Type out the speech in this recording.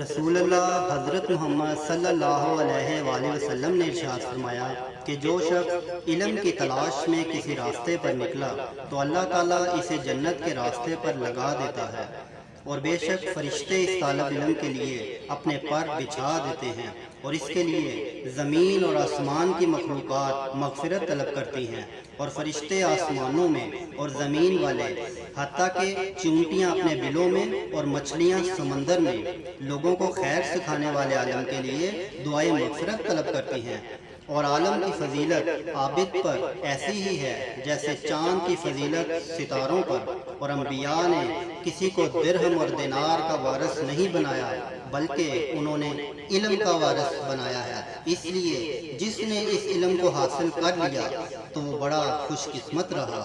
रसूलुल्लाह हज़रत मोहम्मद सल्लल्लाहु अलैहि वसल्लम ने इरशाद फरमाया कि जो शख्स इल्म की तलाश में किसी रास्ते पर निकला तो अल्लाह ताला इसे जन्नत के रास्ते पर लगा देता है, और बेशक फरिश्ते इस तालब इल्म के लिए अपने पर बिछा देते हैं, और इसके लिए ज़मीन और आसमान की मखलूक़ात मग़फ़िरत तलब करती हैं, और फरिश्ते आसमानों में और ज़मीन वाले हत्ता के चूंटियाँ अपने बिलों में और मछलियाँ समंदर में लोगों को खैर सिखाने वाले आलम के लिए दुआए मग़फ़िरत तलब करती हैं। और आलम की फजीलत आबिद पर ऐसी ही है जैसे चाँद की फजीलत सितारों पर, और अम्बिया ने किसी को दिरहम और दिनार का वारिस नहीं बनाया बल्कि उन्होंने इल्म का वारिस बनाया है। इसलिए जिसने इस इल्म को हासिल कर लिया तो वो बड़ा खुशकिस्मत रहा।